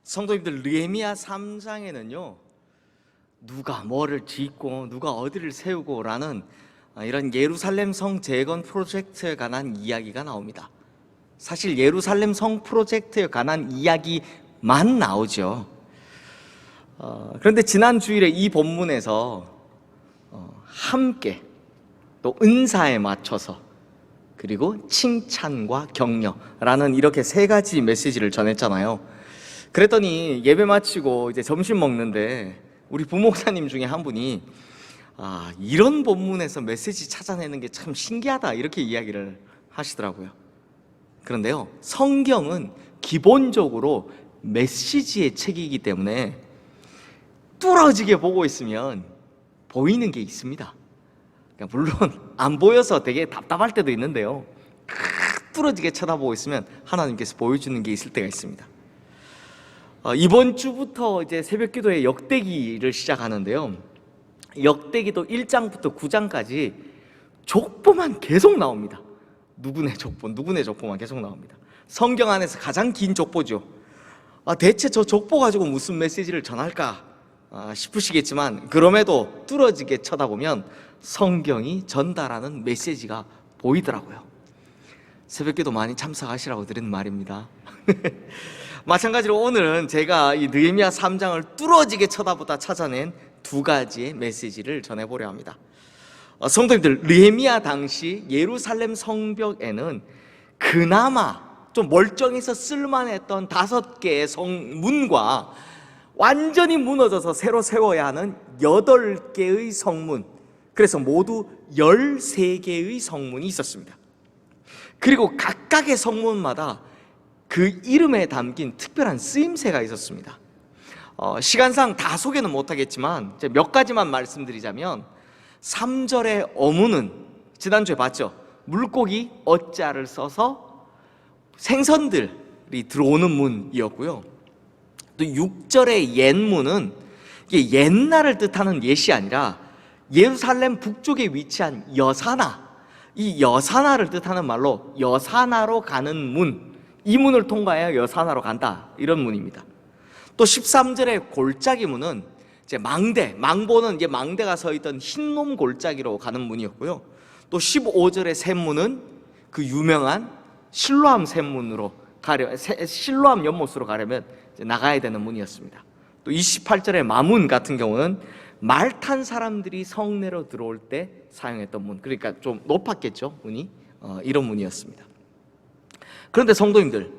성도님들, 느헤미야 3장에는요 누가 뭐를 짓고 누가 어디를 세우고 라는 이런 예루살렘 성 재건 프로젝트에 관한 이야기가 나옵니다. 사실 예루살렘 성 프로젝트에 관한 이야기만 나오죠. 그런데 지난 주일에 이 본문에서 함께 또 은사에 맞춰서 그리고 칭찬과 격려라는 이렇게 세 가지 메시지를 전했잖아요. 그랬더니 예배 마치고 이제 점심 먹는데 우리 부목사님 중에 한 분이 이런 본문에서 메시지 찾아내는 게 참 신기하다 이렇게 이야기를 하시더라고요. 그런데요, 성경은 기본적으로 메시지의 책이기 때문에 뚫어지게 보고 있으면 보이는 게 있습니다. 물론 안 보여서 되게 답답할 때도 있는데요, 뚫어지게 쳐다보고 있으면 하나님께서 보여주는 게 있을 때가 있습니다. 이번 주부터 이제 새벽기도의 역대기를 시작하는데요, 역대기도 1장부터 9장까지 족보만 계속 나옵니다. 누구네 족보만 계속 나옵니다. 성경 안에서 가장 긴 족보죠. 대체 저 족보 가지고 무슨 메시지를 전할까 싶으시겠지만, 그럼에도 뚫어지게 쳐다보면 성경이 전달하는 메시지가 보이더라고요. 새벽기도 많이 참석하시라고 드리는 말입니다. 마찬가지로 오늘은 제가 이 느헤미야 3장을 뚫어지게 쳐다보다 찾아낸 두 가지의 메시지를 전해보려 합니다. 성도님들, 느헤미야 당시 예루살렘 성벽에는 그나마 좀 멀쩡해서 쓸만했던 5개의 성문과 완전히 무너져서 새로 세워야 하는 8개의 성문, 그래서 모두 13개의 성문이 있었습니다. 그리고 각각의 성문마다 그 이름에 담긴 특별한 쓰임새가 있었습니다. 시간상 다 소개는 못하겠지만 몇 가지만 말씀드리자면, 3절의 어문은 지난주에 봤죠. 물고기 어자를 써서 생선들이 들어오는 문이었고요. 또 6절의 옛문은 이게 옛날을 뜻하는 옛이 아니라 예루살렘 북쪽에 위치한 여사나, 이 여사나를 뜻하는 말로 여사나로 가는 문, 이 문을 통과해야 여사나로 간다, 이런 문입니다. 또 13절의 골짜기 문은 이제 망보는 이제 망대가 서 있던 흰놈 골짜기로 가는 문이었고요. 또 15절의 샘문은 그 유명한 실로암 샘문으로 실로암 연못으로 가려면 이제 나가야 되는 문이었습니다. 또 28절의 마문 같은 경우는 말 탄 사람들이 성내로 들어올 때 사용했던 문, 그러니까 좀 높았겠죠, 문이. 이런 문이었습니다. 그런데 성도님들,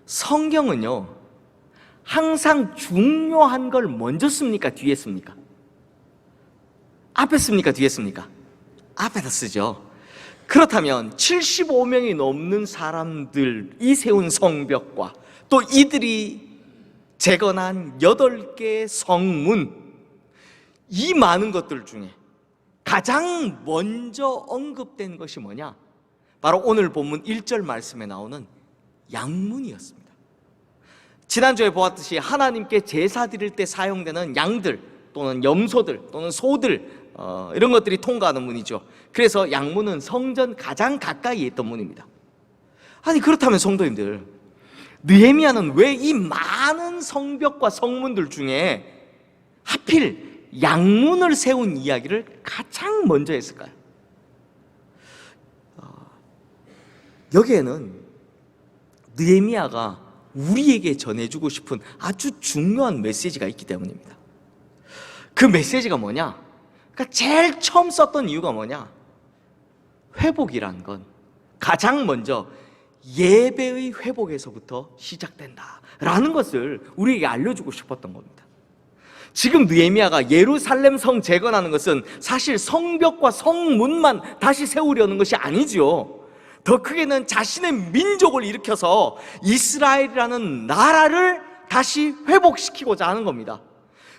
성경은요 항상 중요한 걸 먼저 씁니까? 뒤에 씁니까? 앞에 씁니까? 뒤에 씁니까? 앞에다 쓰죠. 그렇다면 75명이 넘는 사람들이 세운 성벽과 또 이들이 재건한 8개의 성문, 이 많은 것들 중에 가장 먼저 언급된 것이 뭐냐? 바로 오늘 본문 1절 말씀에 나오는 양문이었습니다. 지난주에 보았듯이 하나님께 제사 드릴 때 사용되는 양들 또는 염소들 또는 소들, 이런 것들이 통과하는 문이죠. 그래서 양문은 성전 가장 가까이에 있던 문입니다. 아니, 그렇다면 성도님들, 느헤미야는 왜 이 많은 성벽과 성문들 중에 하필 양문을 세운 이야기를 가장 먼저 했을까요? 여기에는 느헤미야가 우리에게 전해주고 싶은 아주 중요한 메시지가 있기 때문입니다. 그 메시지가 뭐냐? 그러니까 제일 처음 썼던 이유가 뭐냐? 회복이란 건 가장 먼저 예배의 회복에서부터 시작된다라는 것을 우리에게 알려주고 싶었던 겁니다. 지금 느헤미야가 예루살렘 성 재건하는 것은 사실 성벽과 성문만 다시 세우려는 것이 아니지요. 더 크게는 자신의 민족을 일으켜서 이스라엘이라는 나라를 다시 회복시키고자 하는 겁니다.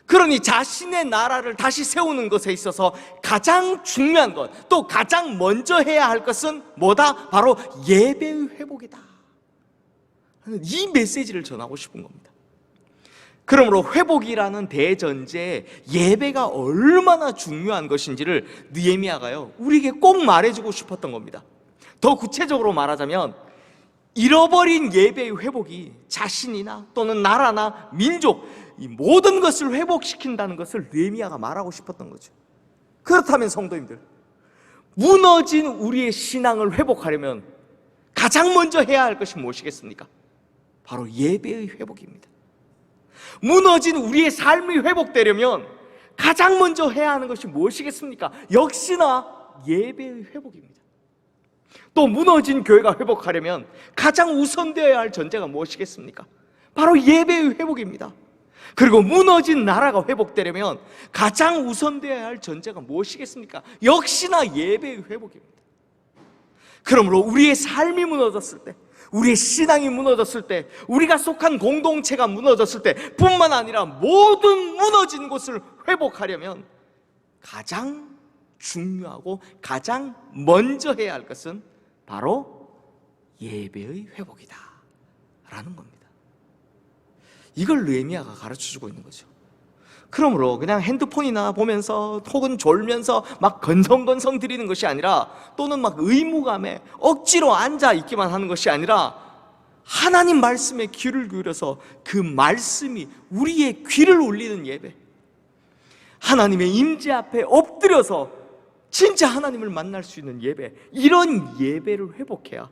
그러니 자신의 나라를 다시 세우는 것에 있어서 가장 중요한 것, 또 가장 먼저 해야 할 것은 뭐다? 바로 예배의 회복이다. 이 메시지를 전하고 싶은 겁니다. 그러므로 회복이라는 대전제에 예배가 얼마나 중요한 것인지를 느헤미야가요 우리에게 꼭 말해주고 싶었던 겁니다. 더 구체적으로 말하자면 잃어버린 예배의 회복이 자신이나 또는 나라나 민족, 이 모든 것을 회복시킨다는 것을 느헤미야가 말하고 싶었던 거죠. 그렇다면 성도님들, 무너진 우리의 신앙을 회복하려면 가장 먼저 해야 할 것이 무엇이겠습니까? 바로 예배의 회복입니다. 무너진 우리의 삶이 회복되려면 가장 먼저 해야 하는 것이 무엇이겠습니까? 역시나 예배의 회복입니다. 또 무너진 교회가 회복하려면 가장 우선되어야 할 전제가 무엇이겠습니까? 바로 예배의 회복입니다. 그리고 무너진 나라가 회복되려면 가장 우선되어야 할 전제가 무엇이겠습니까? 역시나 예배의 회복입니다. 그러므로 우리의 삶이 무너졌을 때, 우리의 신앙이 무너졌을 때, 우리가 속한 공동체가 무너졌을 때 뿐만 아니라 모든 무너진 곳을 회복하려면 가장 중요하고 가장 먼저 해야 할 것은 바로 예배의 회복이다 라는 겁니다. 이걸 느헤미야가 가르쳐주고 있는 거죠. 그러므로 그냥 핸드폰이나 보면서 혹은 졸면서 막 건성건성 드리는 것이 아니라, 또는 막 의무감에 억지로 앉아 있기만 하는 것이 아니라, 하나님 말씀에 귀를 기울여서 그 말씀이 우리의 귀를 울리는 예배, 하나님의 임재 앞에 엎드려서 진짜 하나님을 만날 수 있는 예배, 이런 예배를 회복해야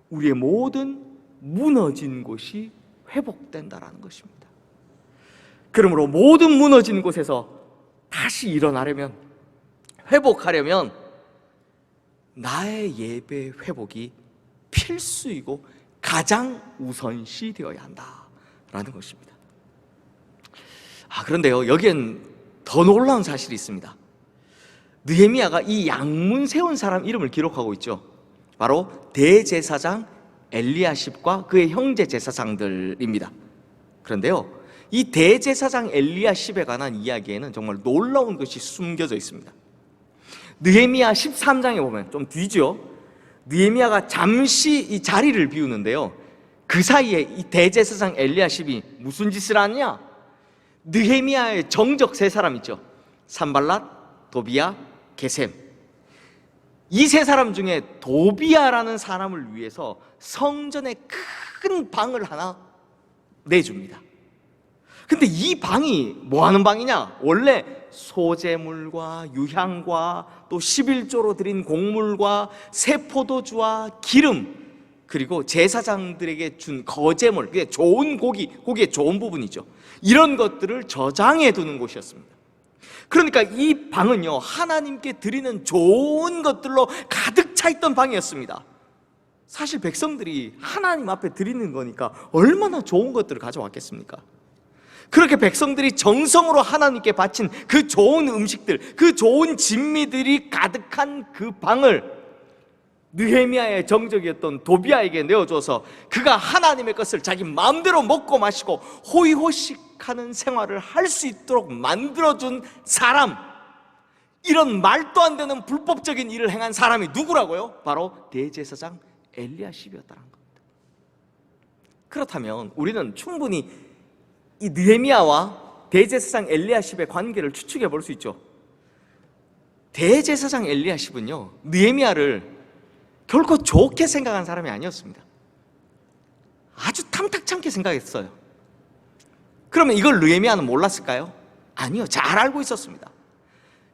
우리의 모든 무너진 곳이 회복된다라는 것입니다. 그러므로 모든 무너진 곳에서 다시 일어나려면, 회복하려면 나의 예배 회복이 필수이고 가장 우선시 되어야 한다라는 것입니다. 그런데요, 여기엔 더 놀라운 사실이 있습니다. 느헤미야가 이 양문 세운 사람 이름을 기록하고 있죠. 바로 대제사장 엘리야십과 그의 형제 제사장들입니다. 그런데요, 이 대제사장 엘리야십에 관한 이야기에는 정말 놀라운 것이 숨겨져 있습니다. 느헤미야 13장에 보면, 좀 뒤죠, 느헤미야가 잠시 이 자리를 비우는데요, 그 사이에 이 대제사장 엘리야십이 무슨 짓을 하냐? 느헤미야의 정적 세 사람 있죠. 산발랏, 도비야, 게셈. 이 세 사람 중에 도비야라는 사람을 위해서 성전에 큰 방을 하나 내줍니다. 근데 이 방이 뭐 하는 방이냐? 원래 소재물과 유향과 또 11조로 드린 곡물과 새포도주와 기름, 그리고 제사장들에게 준 거제물, 그게 좋은 고기의 좋은 부분이죠. 이런 것들을 저장해 두는 곳이었습니다. 그러니까 이 방은요, 하나님께 드리는 좋은 것들로 가득 차 있던 방이었습니다. 사실 백성들이 하나님 앞에 드리는 거니까 얼마나 좋은 것들을 가져왔겠습니까? 그렇게 백성들이 정성으로 하나님께 바친 그 좋은 음식들, 그 좋은 진미들이 가득한 그 방을 느헤미야의 정적이었던 도비야에게 내어줘서 그가 하나님의 것을 자기 마음대로 먹고 마시고 호의호식하는 생활을 할 수 있도록 만들어준 사람, 이런 말도 안 되는 불법적인 일을 행한 사람이 누구라고요? 바로 대제사장 엘리야십이었다는 겁니다. 그렇다면 우리는 충분히 이 느헤미야와 대제사장 엘리야십의 관계를 추측해 볼 수 있죠. 대제사장 엘리야십은요, 느헤미야를 결코 좋게 생각한 사람이 아니었습니다. 아주 탐탁찮게 생각했어요. 그러면 이걸 느헤미야는 몰랐을까요? 아니요, 잘 알고 있었습니다.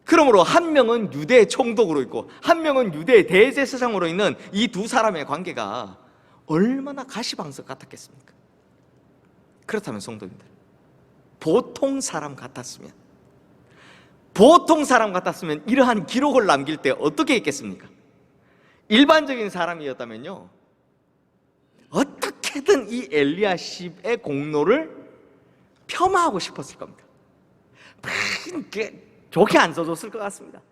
그러므로 한 명은 유대의 총독으로 있고 한 명은 유대의 대제사장으로 있는 이 두 사람의 관계가 얼마나 가시방석 같았겠습니까? 그렇다면 성도님들, 보통 사람 같았으면 이러한 기록을 남길 때 어떻게 했겠습니까? 일반적인 사람이었다면요, 어떻게든 이 엘리야십의 공로를 폄하하고 싶었을 겁니다. 좋게 안 써줬을 것 같습니다.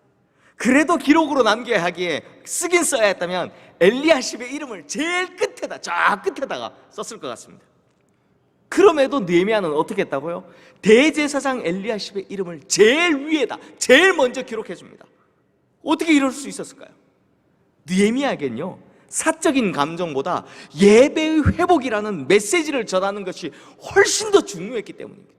그래도 기록으로 남겨야 하기에 쓰긴 써야 했다면 엘리야십의 이름을 제일 끝에다, 저 끝에다가 썼을 것 같습니다. 그럼에도 느헤미야는 어떻게 했다고요? 대제사장 엘리야십의 이름을 제일 위에다, 제일 먼저 기록해 줍니다. 어떻게 이럴 수 있었을까요? 느헤미야에겐요, 사적인 감정보다 예배의 회복이라는 메시지를 전하는 것이 훨씬 더 중요했기 때문입니다.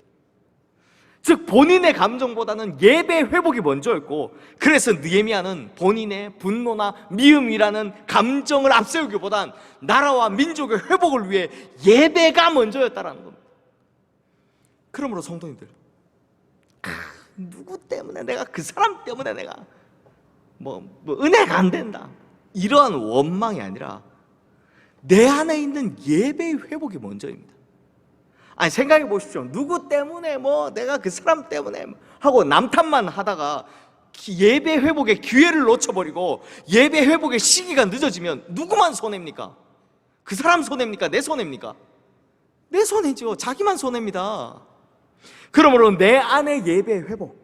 즉 본인의 감정보다는 예배 회복이 먼저였고, 그래서 느헤미야는 본인의 분노나 미움이라는 감정을 앞세우기보단 나라와 민족의 회복을 위해 예배가 먼저였다라는 겁니다. 그러므로 성도님들, 누구 때문에 내가, 그 사람 때문에 내가 은혜가 안 된다, 이러한 원망이 아니라 내 안에 있는 예배의 회복이 먼저입니다. 아니, 생각해 보십시오. 누구 때문에 내가 그 사람 때문에 하고 남탓만 하다가 예배 회복의 기회를 놓쳐버리고 예배 회복의 시기가 늦어지면 누구만 손해입니까? 그 사람 손해입니까? 내 손해입니까? 내 손해죠. 자기만 손해입니다. 그러므로 내 안의 예배 회복,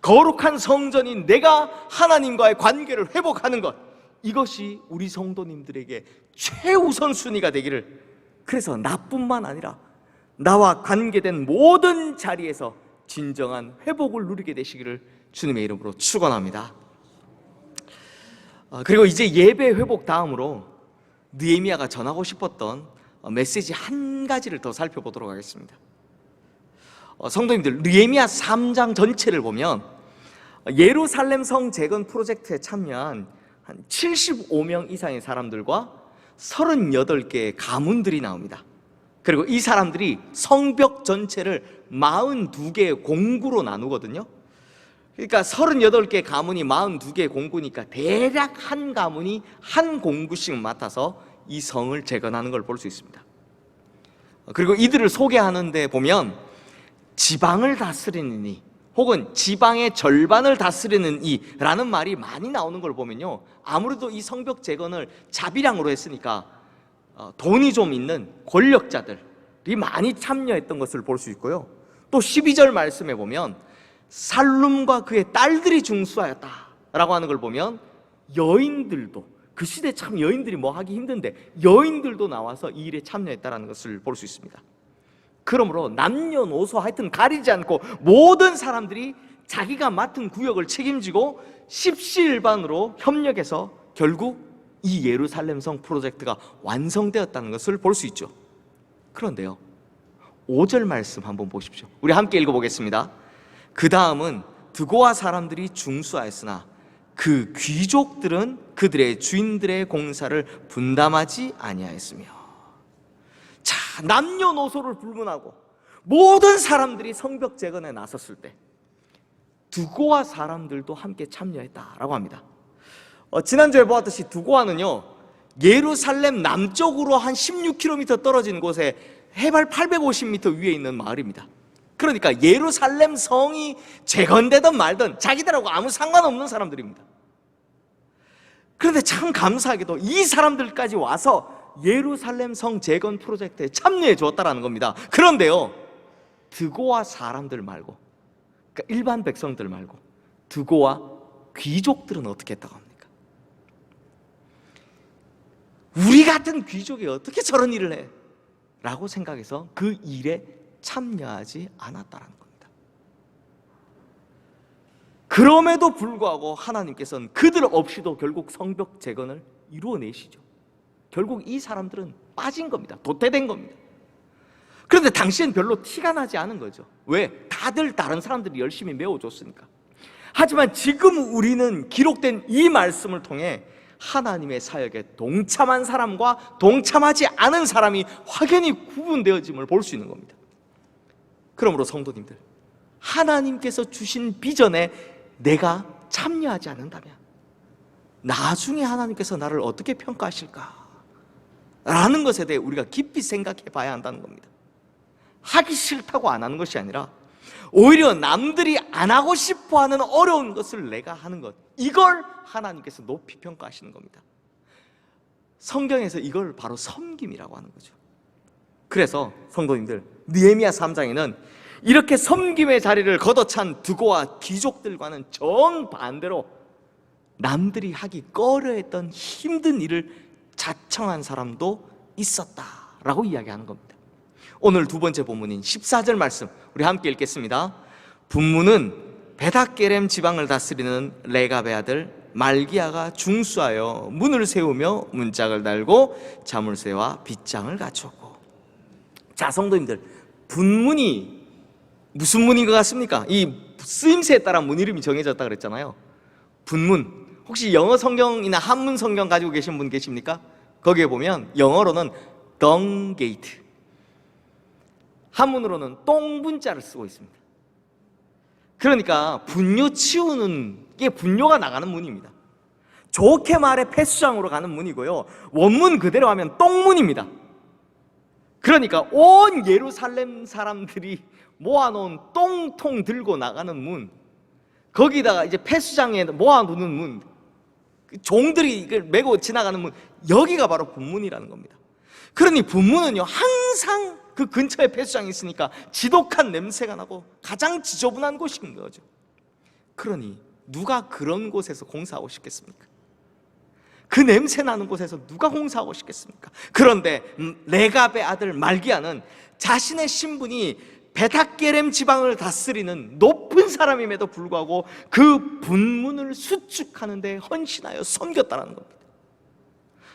거룩한 성전인 내가 하나님과의 관계를 회복하는 것, 이것이 우리 성도님들에게 최우선 순위가 되기를, 그래서 나뿐만 아니라 나와 관계된 모든 자리에서 진정한 회복을 누리게 되시기를 주님의 이름으로 축원합니다. 그리고 이제 예배 회복 다음으로 느헤미야가 전하고 싶었던 메시지 한 가지를 더 살펴보도록 하겠습니다. 성도님들, 느헤미야 3장 전체를 보면 예루살렘 성 재건 프로젝트에 참여한 한 75명 이상의 사람들과 38개의 가문들이 나옵니다. 그리고 이 사람들이 성벽 전체를 42개의 공구로 나누거든요. 그러니까 38개 가문이 42개의 공구니까 대략 한 가문이 한 공구씩 맡아서 이 성을 재건하는 걸 볼 수 있습니다. 그리고 이들을 소개하는 데 보면 지방을 다스리는 이, 혹은 지방의 절반을 다스리는 이라는 말이 많이 나오는 걸 보면요, 아무래도 이 성벽 재건을 자비량으로 했으니까 돈이 좀 있는 권력자들이 많이 참여했던 것을 볼 수 있고요. 또 12절 말씀에 보면 살룸과 그의 딸들이 중수하였다라고 하는 걸 보면 여인들도, 그 시대 참 여인들이 하기 힘든데 여인들도 나와서 이 일에 참여했다는 것을 볼 수 있습니다. 그러므로 남녀노소 하여튼 가리지 않고 모든 사람들이 자기가 맡은 구역을 책임지고 십시일반으로 협력해서 결국 이 예루살렘 성 프로젝트가 완성되었다는 것을 볼 수 있죠. 그런데요, 5절 말씀 한번 보십시오. 우리 함께 읽어보겠습니다. 그 다음은 드고아 사람들이 중수하였으나 그 귀족들은 그들의 주인들의 공사를 분담하지 아니하였으며. 자, 남녀노소를 불문하고 모든 사람들이 성벽 재건에 나섰을 때 드고아 사람들도 함께 참여했다라고 합니다. 지난주에 보았듯이 드고아는요, 예루살렘 남쪽으로 한 16km 떨어진 곳에 해발 850m 위에 있는 마을입니다. 그러니까 예루살렘 성이 재건되든 말든 자기들하고 아무 상관없는 사람들입니다. 그런데 참 감사하게도 이 사람들까지 와서 예루살렘 성 재건 프로젝트에 참여해 주었다는 겁니다. 그런데요, 드고아 사람들 말고, 그러니까 일반 백성들 말고 드고아 귀족들은 어떻게 했다고 합니까? 우리 같은 귀족이 어떻게 저런 일을 해? 라고 생각해서 그 일에 참여하지 않았다는 겁니다. 그럼에도 불구하고 하나님께서는 그들 없이도 결국 성벽 재건을 이루어내시죠. 결국 이 사람들은 빠진 겁니다. 도태된 겁니다. 그런데 당시엔 별로 티가 나지 않은 거죠. 왜? 다들 다른 사람들이 열심히 메워줬으니까. 하지만 지금 우리는 기록된 이 말씀을 통해 하나님의 사역에 동참한 사람과 동참하지 않은 사람이 확연히 구분되어짐을 볼 수 있는 겁니다. 그러므로 성도님들, 하나님께서 주신 비전에 내가 참여하지 않는다면 나중에 하나님께서 나를 어떻게 평가하실까? 라는 것에 대해 우리가 깊이 생각해 봐야 한다는 겁니다. 하기 싫다고 안 하는 것이 아니라 오히려 남들이 안 하고 싶어하는 어려운 것을 내가 하는 것, 이걸 하나님께서 높이 평가하시는 겁니다. 성경에서 이걸 바로 섬김이라고 하는 거죠. 그래서 성도님들, 느헤미야 3장에는 이렇게 섬김의 자리를 걷어찬 드고와 귀족들과는 정반대로 남들이 하기 꺼려했던 힘든 일을 자청한 사람도 있었다라고 이야기하는 겁니다. 오늘 두 번째 본문인 14절 말씀 우리 함께 읽겠습니다. 분문은 베닷게렘 지방을 다스리는 레갑의 아들 말기야가 중수하여 문을 세우며 문짝을 달고 자물쇠와 빗장을 갖추었고. 자, 성도님들, 분문이 무슨 문인 것 같습니까? 이 쓰임새에 따라 문 이름이 정해졌다 그랬잖아요. 분문. 혹시 영어 성경이나 한문 성경 가지고 계신 분 계십니까? 거기에 보면 영어로는 dung gate, 한문으로는 똥분자를 쓰고 있습니다. 그러니까 분뇨 치우는 게 분뇨가 나가는 문입니다. 좋게 말해 폐수장으로 가는 문이고요, 원문 그대로 하면 똥문입니다. 그러니까 온 예루살렘 사람들이 모아놓은 똥통 들고 나가는 문, 거기다가 이제 폐수장에 모아두는 문, 종들이 이걸 메고 지나가는 문, 여기가 바로 분문이라는 겁니다. 그러니 분문은요, 항상 그 근처에 폐수장이 있으니까 지독한 냄새가 나고 가장 지저분한 곳인 거죠. 그러니 누가 그런 곳에서 공사하고 싶겠습니까? 그 냄새 나는 곳에서 누가 공사하고 싶겠습니까? 그런데 레갑의 아들 말기야는 자신의 신분이 베닥게렘 지방을 다스리는 높은 사람임에도 불구하고 그 분문을 수축하는 데 헌신하여 섬겼다는 겁니다.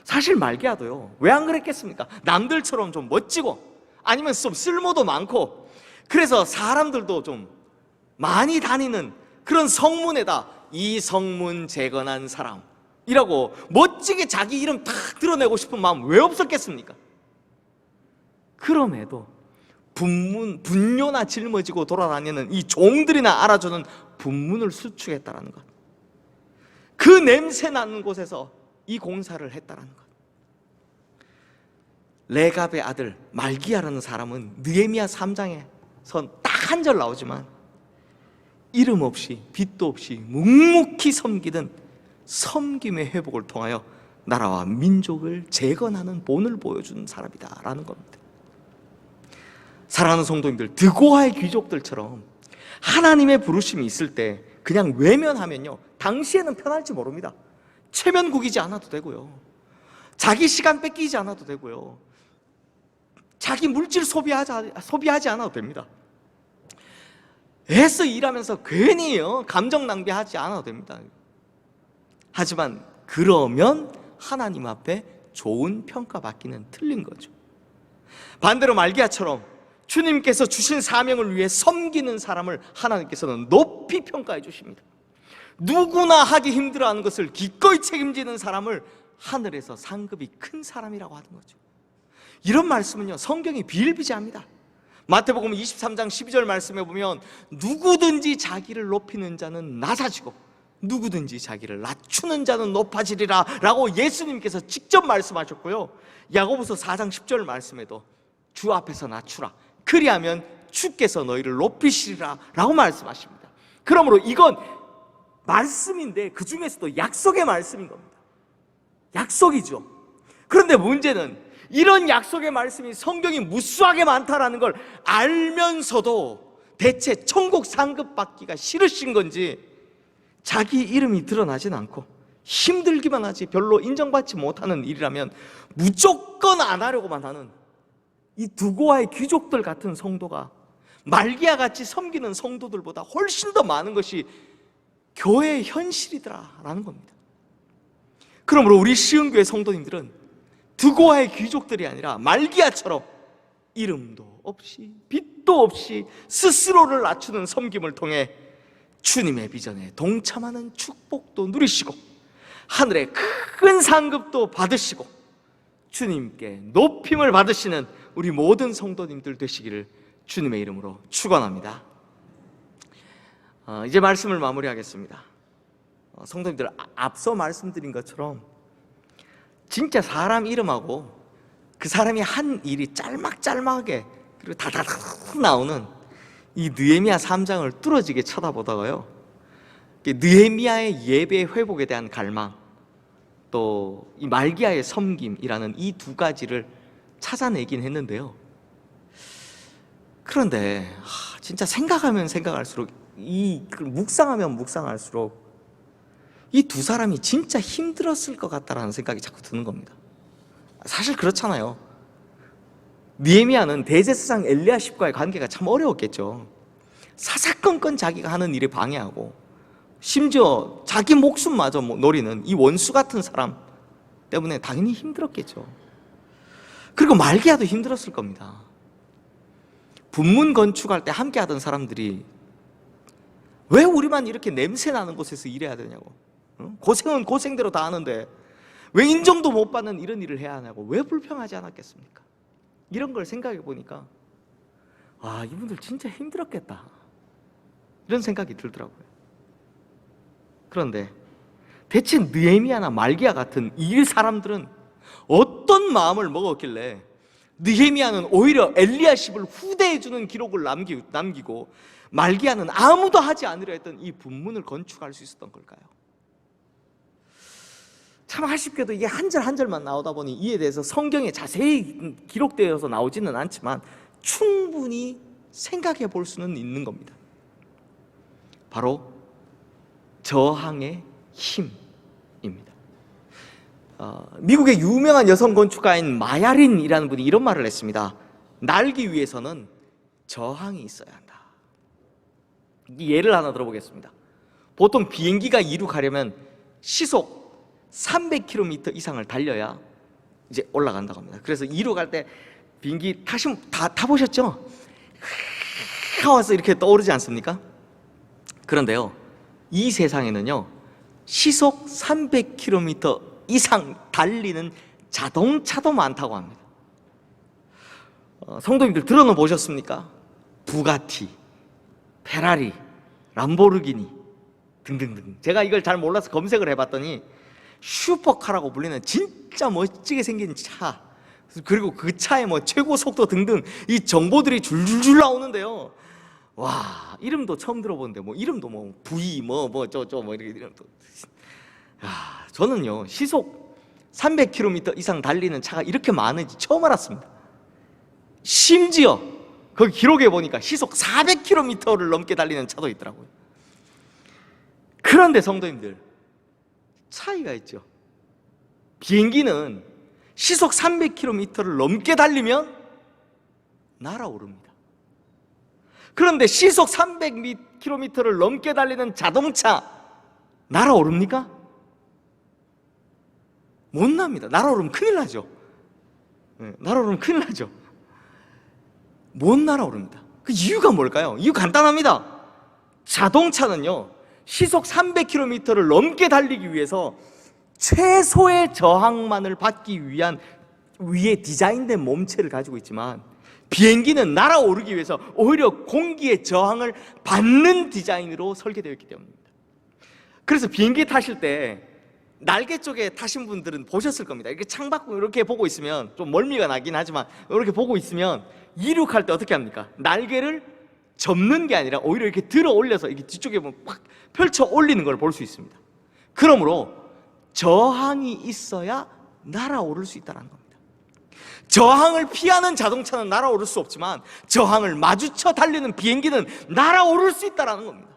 사실 말기야도요, 왜 안 그랬겠습니까? 남들처럼 좀 멋지고 아니면 좀 쓸모도 많고, 그래서 사람들도 좀 많이 다니는 그런 성문에다 이 성문 재건한 사람이라고 멋지게 자기 이름 탁 드러내고 싶은 마음 왜 없었겠습니까? 그럼에도 분뇨나 짊어지고 돌아다니는 이 종들이나 알아주는 분문을 수축했다는 것, 그 냄새 나는 곳에서 이 공사를 했다는 것. 레갑의 아들 말기야라는 사람은 느헤미야 3장에서 딱 한 절 나오지만 이름 없이 빚도 없이 묵묵히 섬기던 섬김의 회복을 통하여 나라와 민족을 재건하는 본을 보여준 사람이다라는 겁니다. 사랑하는 성도님들, 드고아의 귀족들처럼 하나님의 부르심이 있을 때 그냥 외면하면요, 당시에는 편할지 모릅니다. 체면국이지 않아도 되고요, 자기 시간 뺏기지 않아도 되고요, 자기 물질 소비하지 않아도 됩니다. 애써 일하면서 괜히 감정 낭비하지 않아도 됩니다. 하지만 그러면 하나님 앞에 좋은 평가받기는 틀린 거죠. 반대로 말기야처럼 주님께서 주신 사명을 위해 섬기는 사람을 하나님께서는 높이 평가해 주십니다. 누구나 하기 힘들어하는 것을 기꺼이 책임지는 사람을 하늘에서 상급이 큰 사람이라고 하는 거죠. 이런 말씀은요, 성경이 비일비재합니다. 마태복음 23장 12절 말씀에 보면 누구든지 자기를 높이는 자는 낮아지고 누구든지 자기를 낮추는 자는 높아지리라 라고 예수님께서 직접 말씀하셨고요, 야고보서 4장 10절 말씀에도 주 앞에서 낮추라, 그리하면 주께서 너희를 높이시리라 라고 말씀하십니다. 그러므로 이건 말씀인데 그 중에서도 약속의 말씀인 겁니다. 약속이죠. 그런데 문제는 이런 약속의 말씀이 성경이 무수하게 많다라는 걸 알면서도 대체 천국 상급받기가 싫으신 건지, 자기 이름이 드러나진 않고 힘들기만 하지 별로 인정받지 못하는 일이라면 무조건 안 하려고만 하는 이 두고아의 귀족들 같은 성도가 말기야 같이 섬기는 성도들보다 훨씬 더 많은 것이 교회의 현실이더라라는 겁니다. 그러므로 우리 시흥교회 성도님들은 두고아의 귀족들이 아니라 말기야처럼 이름도 없이 빚도 없이 스스로를 낮추는 섬김을 통해 주님의 비전에 동참하는 축복도 누리시고 하늘의 큰 상급도 받으시고 주님께 높임을 받으시는 우리 모든 성도님들 되시기를 주님의 이름으로 축원합니다. 이제 말씀을 마무리하겠습니다. 성도님들, 앞서 말씀드린 것처럼 진짜 사람 이름하고 그 사람이 한 일이 짤막짤막하게 그리고 다다닥 나오는 이 느헤미야 3장을 뚫어지게 쳐다보다가요, 느헤미야의 예배 회복에 대한 갈망, 또 이 말기야의 섬김이라는 이 두 가지를 찾아내긴 했는데요, 그런데 진짜 생각하면 생각할수록, 묵상하면 묵상할수록 이 두 사람이 진짜 힘들었을 것 같다라는 생각이 자꾸 드는 겁니다. 사실 그렇잖아요. 느헤미야는 대제사장 엘리야십과의 관계가 참 어려웠겠죠. 사사건건 자기가 하는 일에 방해하고 심지어 자기 목숨마저 노리는 이 원수 같은 사람 때문에 당연히 힘들었겠죠. 그리고 말기야도 힘들었을 겁니다. 분문 건축할 때 함께 하던 사람들이 왜 우리만 이렇게 냄새 나는 곳에서 일해야 되냐고, 고생은 고생대로 다 하는데 왜 인정도 못 받는 이런 일을 해야 하냐고, 왜 불평하지 않았겠습니까? 이런 걸 생각해 보니까 이분들 진짜 힘들었겠다, 이런 생각이 들더라고요. 그런데 대체 느헤미야나 말기야 같은 이 사람들은 어떤 마음을 먹었길래 느헤미야는 오히려 엘리야십을 후대해주는 기록을 남기고 말기야는 아무도 하지 않으려 했던 이 분문을 건축할 수 있었던 걸까요? 참 아쉽게도 이게 한 절 한 절만 나오다 보니 이에 대해서 성경에 자세히 기록되어서 나오지는 않지만 충분히 생각해 볼 수는 있는 겁니다. 바로 저항의 힘입니다. 미국의 유명한 여성 건축가인 마야린이라는 분이 이런 말을 했습니다. 날기 위해서는 저항이 있어야 한다. 예를 하나 들어보겠습니다. 보통 비행기가 이륙하려면 시속 300km 이상을 달려야 이제 올라간다고 합니다. 그래서 이륙할 때 비행기 타보셨죠? 와서 이렇게 떠오르지 않습니까? 그런데요, 이 세상에는요 시속 300km 이상 달리는 자동차도 많다고 합니다. 성도님들 들어는 보셨습니까? 부가티, 페라리, 람보르기니 등등등. 제가 이걸 잘 몰라서 검색을 해봤더니 슈퍼카라고 불리는 진짜 멋지게 생긴 차, 그리고 그 차의 최고 속도 등등 이 정보들이 줄줄줄 나오는데요. 와, 이름도 처음 들어보는데 이름도 V 이렇게 이름도. 저는요 시속 300km 이상 달리는 차가 이렇게 많은지 처음 알았습니다. 심지어 거기 기록에 보니까 시속 400km를 넘게 달리는 차도 있더라고요. 그런데 성도님들, 차이가 있죠. 비행기는 시속 300km를 넘게 달리면 날아오릅니다. 그런데 시속 300km를 넘게 달리는 자동차 날아오릅니까? 못 납니다. 날아오르면 큰일 나죠. 날아오르면 큰일 나죠. 못 날아오릅니다. 그 이유가 뭘까요? 이유 간단합니다. 자동차는요 시속 300km를 넘게 달리기 위해서 최소의 저항만을 받기 위한 위에 디자인된 몸체를 가지고 있지만, 비행기는 날아오르기 위해서 오히려 공기의 저항을 받는 디자인으로 설계되어 있기 때문입니다. 그래서 비행기 타실 때 날개 쪽에 타신 분들은 보셨을 겁니다. 이렇게 창밖으로 이렇게 보고 있으면, 좀 멀미가 나긴 하지만 이렇게 보고 있으면 이륙할 때 어떻게 합니까? 날개를 접는 게 아니라 오히려 이렇게 들어 올려서 이렇게 뒤쪽에 팍 펼쳐 올리는 걸 볼 수 있습니다. 그러므로 저항이 있어야 날아오를 수 있다는 겁니다. 저항을 피하는 자동차는 날아오를 수 없지만 저항을 마주쳐 달리는 비행기는 날아오를 수 있다는 겁니다.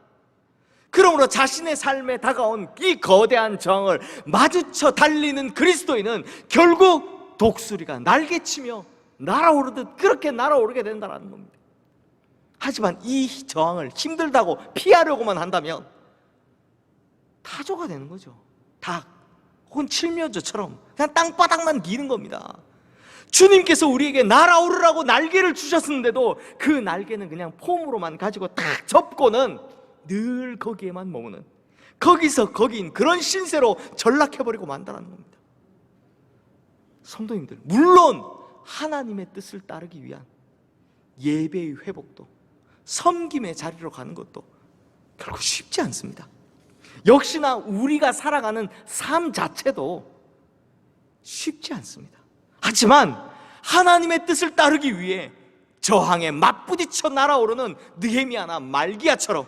그러므로 자신의 삶에 다가온 이 거대한 저항을 마주쳐 달리는 그리스도인은 결국 독수리가 날개치며 날아오르듯 그렇게 날아오르게 된다는 겁니다. 하지만 이 저항을 힘들다고 피하려고만 한다면 타조가 되는 거죠. 닭 혹은 칠면조처럼 그냥 땅바닥만 기는 겁니다. 주님께서 우리에게 날아오르라고 날개를 주셨는데도 그 날개는 그냥 폼으로만 가지고 딱 접고는 늘 거기에만 머무는, 거기서 거기인 그런 신세로 전락해버리고 만다는 겁니다. 성도님들, 물론 하나님의 뜻을 따르기 위한 예배의 회복도, 섬김의 자리로 가는 것도 결국 쉽지 않습니다. 역시나 우리가 살아가는 삶 자체도 쉽지 않습니다. 하지만 하나님의 뜻을 따르기 위해 저항에 맞부딪혀 날아오르는 느헤미야나 말기야처럼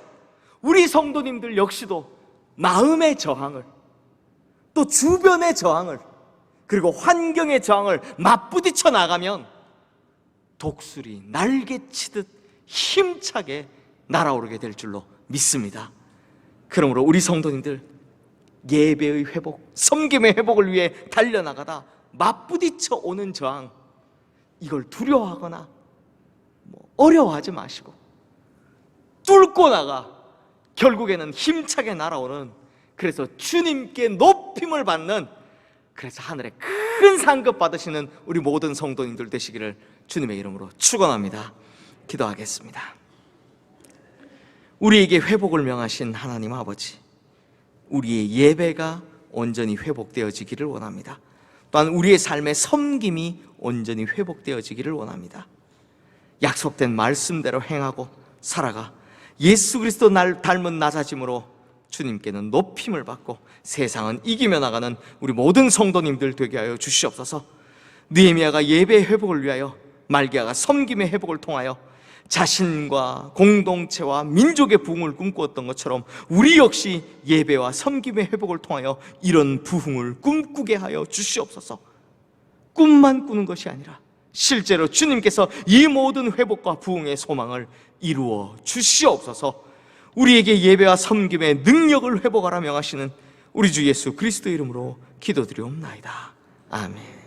우리 성도님들 역시도 마음의 저항을, 또 주변의 저항을, 그리고 환경의 저항을 맞부딪혀 나가면 독수리 날개치듯 힘차게 날아오르게 될 줄로 믿습니다. 그러므로 우리 성도님들, 예배의 회복, 섬김의 회복을 위해 달려나가다 맞부딪혀 오는 저항, 이걸 두려워하거나 어려워하지 마시고 뚫고 나가 결국에는 힘차게 날아오는, 그래서 주님께 높임을 받는, 그래서 하늘에 큰 상급 받으시는 우리 모든 성도님들 되시기를 주님의 이름으로 축원합니다. 기도하겠습니다. 우리에게 회복을 명하신 하나님 아버지, 우리의 예배가 온전히 회복되어지기를 원합니다. 또한 우리의 삶의 섬김이 온전히 회복되어지기를 원합니다. 약속된 말씀대로 행하고 살아가 예수 그리스도 날 닮은 낮아짐으로 주님께는 높임을 받고 세상은 이기며 나가는 우리 모든 성도님들 되게 하여 주시옵소서. 느헤미야가 예배의 회복을 위하여, 말기야가 섬김의 회복을 통하여 자신과 공동체와 민족의 부흥을 꿈꾸었던 것처럼 우리 역시 예배와 섬김의 회복을 통하여 이런 부흥을 꿈꾸게 하여 주시옵소서. 꿈만 꾸는 것이 아니라 실제로 주님께서 이 모든 회복과 부흥의 소망을 이루어 주시옵소서. 우리에게 예배와 섬김의 능력을 회복하라 명하시는 우리 주 예수 그리스도 이름으로 기도드리옵나이다. 아멘.